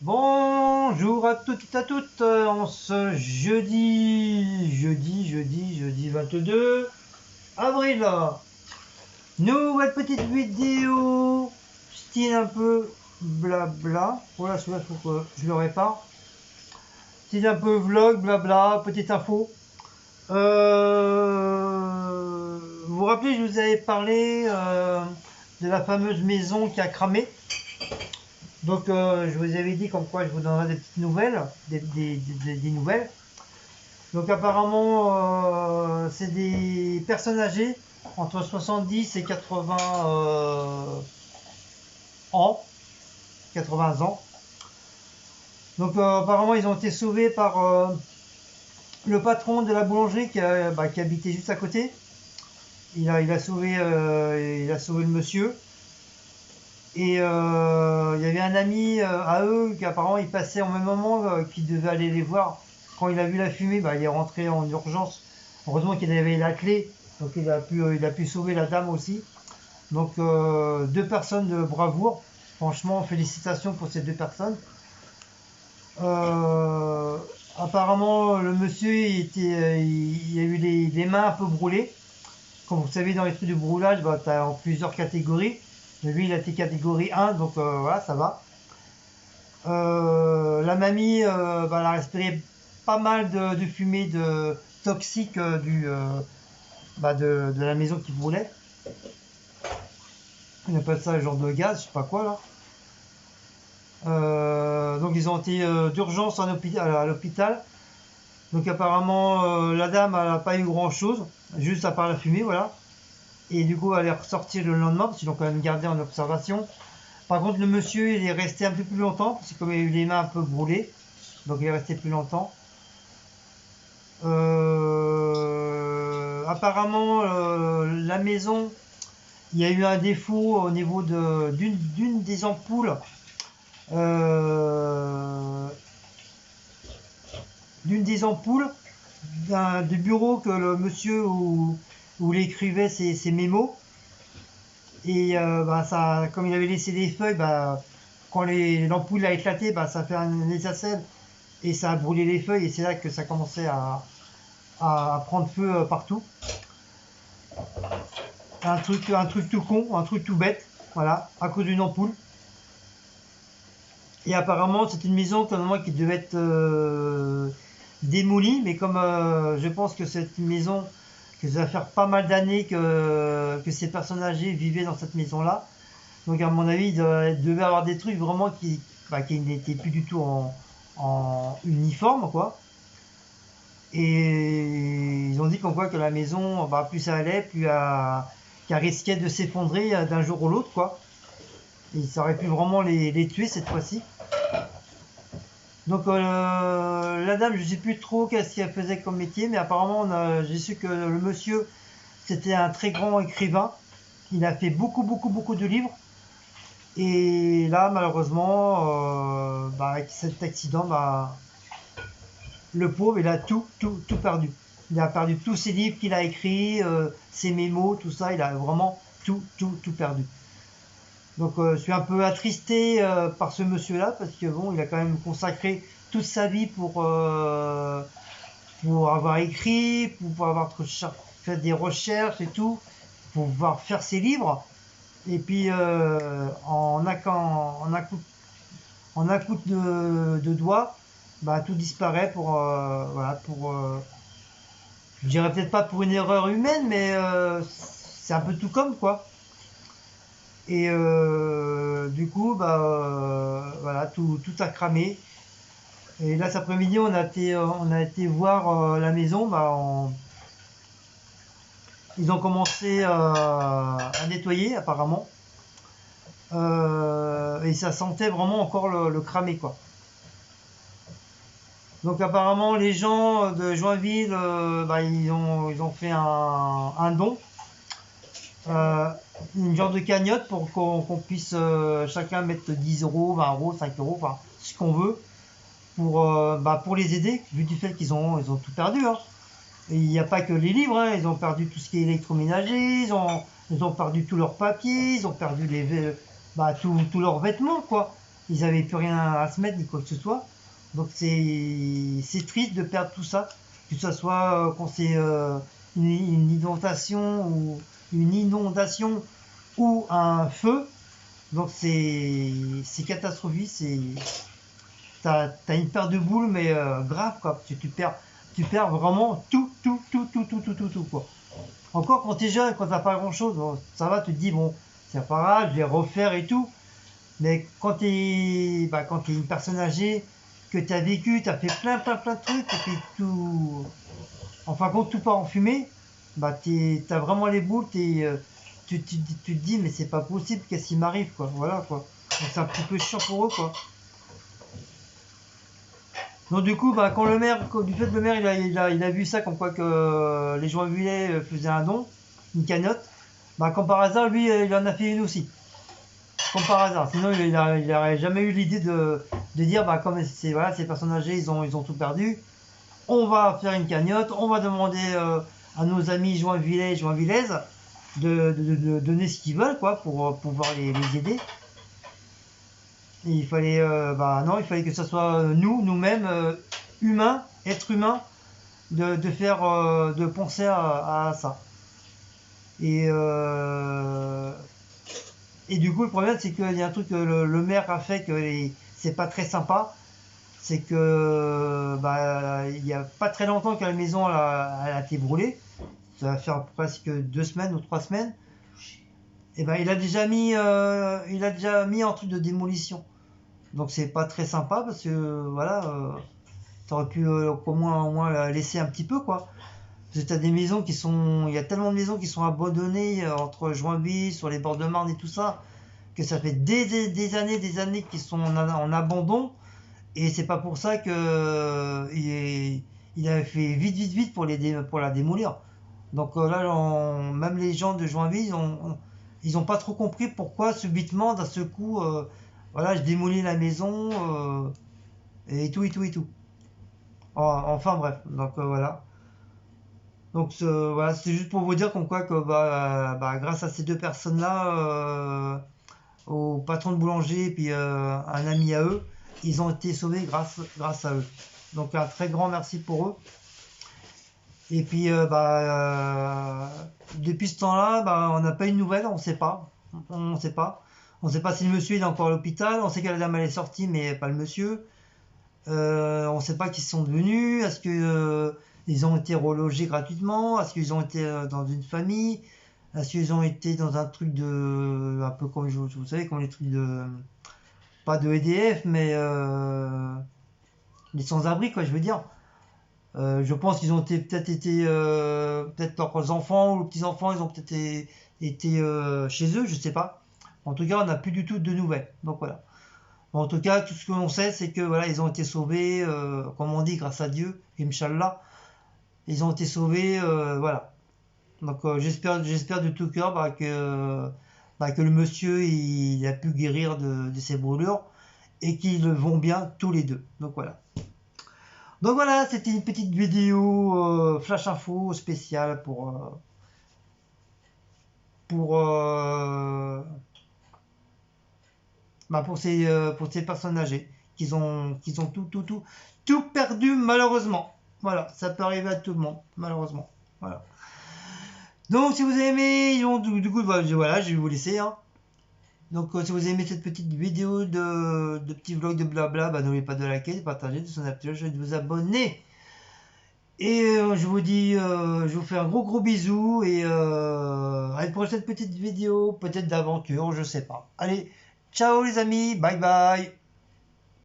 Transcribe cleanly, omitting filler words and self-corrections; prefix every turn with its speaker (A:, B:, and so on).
A: Bonjour à toutes et à toutes, en ce jeudi 22 avril. Nouvelle petite vidéo, style un peu blabla. Voilà, celui-là, il faut que je le répare. Style un peu vlog, blabla, petite info. Vous vous rappelez, je vous avais parlé de la fameuse maison qui a cramé. Donc, je vous avais dit comme quoi je vous donnerai des petites nouvelles, des nouvelles. Donc, apparemment, c'est des personnes âgées entre 70 et 80 ans. 80 ans. Donc, apparemment, ils ont été sauvés par le patron de la boulangerie qui habitait juste à côté. Il a sauvé le monsieur. Et il y avait un ami à eux qui apparemment il passait au même moment qui devait aller les voir. Quand il a vu la fumée, il est rentré en urgence. Heureusement qu'il avait la clé, donc il a pu sauver la dame aussi. Donc deux personnes de bravoure. Franchement, félicitations pour ces deux personnes. Euh, Apparemment, le monsieur il a eu les mains un peu brûlées. Comme vous savez, dans les trucs de brûlage, tu as en plusieurs catégories. Mais lui, il a été catégorie 1, donc voilà, ça va. La mamie, elle a respiré pas mal de fumée toxique de la maison qui brûlait. On appelle ça le genre de gaz, je sais pas quoi là. Donc ils ont été d'urgence à l'hôpital. Donc apparemment, la dame, elle n'a pas eu grand chose, juste à part la fumée, voilà. Et du coup, elle est ressortie le lendemain, parce qu'ils l'ont quand même gardé en observation. Par contre, le monsieur, il est resté un peu plus longtemps, parce que comme il a eu les mains un peu brûlées, donc il est resté plus longtemps. Apparemment, la maison, il y a eu un défaut au niveau d'une des ampoules. euh, d'une des ampoules du bureau que le monsieur où il écrivait ses mémos. Et comme il avait laissé des feuilles, quand l'ampoule a éclaté, ça fait un étincelle et ça a brûlé les feuilles. Et c'est là que ça commençait à prendre feu partout. Un truc tout con, un truc tout bête, voilà, à cause d'une ampoule. Et apparemment, c'est une maison qui devait être démolie, mais comme je pense que c'est une maison que ça va faire pas mal d'années que ces personnes âgées vivaient dans cette maison-là. Donc à mon avis, il devait avoir des trucs vraiment qui n'étaient plus du tout en uniforme, quoi. Et ils ont dit comme quoi que la maison, plus ça allait, qu'elle risquait de s'effondrer d'un jour ou l'autre, quoi. Et ça aurait pu vraiment les tuer cette fois-ci. Donc la dame, je sais plus trop qu'est-ce qu'elle faisait comme métier, mais apparemment j'ai su que le monsieur, c'était un très grand écrivain. Il a fait beaucoup de livres. Et là, malheureusement, avec cet accident, le pauvre, il a tout perdu. Il a perdu tous ses livres qu'il a écrits, ses mémos, tout ça. Il a vraiment tout perdu. Donc, je suis un peu attristé par ce monsieur-là parce que bon, il a quand même consacré toute sa vie pour avoir écrit, pour avoir fait des recherches et tout, pour pouvoir faire ses livres. Et puis, en un coup de doigt, tout disparaît je dirais peut-être pas pour une erreur humaine, mais c'est un peu tout comme quoi. Et du coup, voilà, tout a cramé. Et là, cet après-midi, on a été voir la maison. Ils ont commencé à nettoyer apparemment. Et ça sentait vraiment encore le cramé, quoi. Donc apparemment les gens de Joinville, ils ont fait un don, euh, une genre de cagnotte pour qu'on puisse chacun mettre 10 euros, 20 euros, 5 euros, enfin ce qu'on veut, pour les aider, vu du fait ils ont tout perdu. Hein. Et il n'y a pas que les livres, hein, ils ont perdu tout ce qui est électroménager, ils ont perdu tous leurs papiers, ils ont perdu tous leurs vêtements, quoi. ils avaient plus rien à se mettre ni quoi que ce soit. Donc c'est triste de perdre tout ça, que ce soit quand c'est une inondation ou un feu. Donc c'est catastrophique, t'as une paire de boules mais grave quoi. Tu perds vraiment tout quoi. Encore quand t'es jeune, quand t'as pas grand chose, bon, ça va, tu te dis bon, c'est pas grave, je vais refaire et tout. Mais quand t'es une personne âgée, que t'as vécu, t'as fait plein de trucs, et puis tout, en fin de compte, tout part en fumée, bah t'as vraiment les boules, tu te dis mais c'est pas possible, qu'est-ce qui m'arrive quoi, voilà quoi. Donc c'est un petit peu chiant pour eux quoi. Donc du coup, bah, du fait que le maire il a vu ça comme quoi que les Joinvillais faisaient un don, une cagnotte, bah comme par hasard, lui il en a fait une aussi. Comme par hasard. Sinon il aurait jamais eu l'idée de dire bah comme c'est voilà, ces personnes âgées ils ont tout perdu, on va faire une cagnotte, on va demander à nos amis Joinvillais et Joinvillaises de donner ce qu'ils veulent quoi pour pouvoir les aider. Et il fallait non, il fallait que ce soit nous-mêmes humains, êtres humains, de penser à ça. Et du coup le problème c'est qu'il y a un truc que le maire a fait que c'est pas très sympa, c'est que il y a pas très longtemps que la maison elle a été brûlée, ça va faire presque 2 semaines ou 3 semaines, et ben il a déjà mis un truc de démolition. Donc c'est pas très sympa parce que voilà, t'aurais pu au moins la laisser un petit peu quoi. Parce que t'as des maisons il y a tellement de maisons qui sont abandonnées entre Joinville, sur les bords de Marne et tout ça, que ça fait des années qu'ils sont en abandon. Et c'est pas pour ça que il a fait vite pour pour la démolir. Donc là, même les gens de Joinville, ils ont pas trop compris pourquoi subitement, d'un seul coup, voilà, je démolis la maison et tout. Enfin bref, donc voilà. Donc voilà, c'est juste pour vous dire comme quoi que grâce à ces deux personnes-là, au patron de boulanger et puis un ami à eux, ils ont été sauvés grâce à eux. Donc un très grand merci pour eux. Et puis depuis ce temps-là, on n'a pas eu de nouvelles, on ne sait pas. On ne sait pas. On ne sait pas si le monsieur est encore à l'hôpital. On sait que la dame elle est sortie, mais pas le monsieur. On ne sait pas qui sont devenus. Est-ce que ils ont été relogés gratuitement? Est-ce qu'ils ont été dans une famille? Est-ce qu'ils ont été dans un truc un peu comme vous savez, comme les trucs pas de EDF, mais les sans-abri quoi, je veux dire. Je pense qu'ils ont peut-être leurs enfants ou petits-enfants, ils ont peut-être été chez eux, je sais pas. En tout cas, on n'a plus du tout de nouvelles. Donc voilà. Bon, en tout cas, tout ce que l'on sait, c'est que voilà, ils ont été sauvés, comme on dit, grâce à Dieu, Inch'Allah. Ils ont été sauvés, voilà. Donc j'espère de tout cœur que le monsieur il a pu guérir de ses brûlures et qu'ils vont bien tous les deux. Donc voilà. Donc voilà, c'était une petite vidéo flash info spéciale pour pour ces personnes âgées qui ont tout perdu malheureusement. Voilà, ça peut arriver à tout le monde malheureusement. Voilà. Donc si vous avez aimé, du coup voilà, je vais vous laisser. Hein. Donc si vous avez aimé cette petite vidéo de petit vlog de blabla, n'oubliez pas de liker, de partager, de sonner la petite cloche et de vous abonner. Et je vous dis, je vous fais un gros bisou et à une prochaine petite vidéo, peut-être d'aventure, je sais pas. Allez, ciao les amis, bye bye.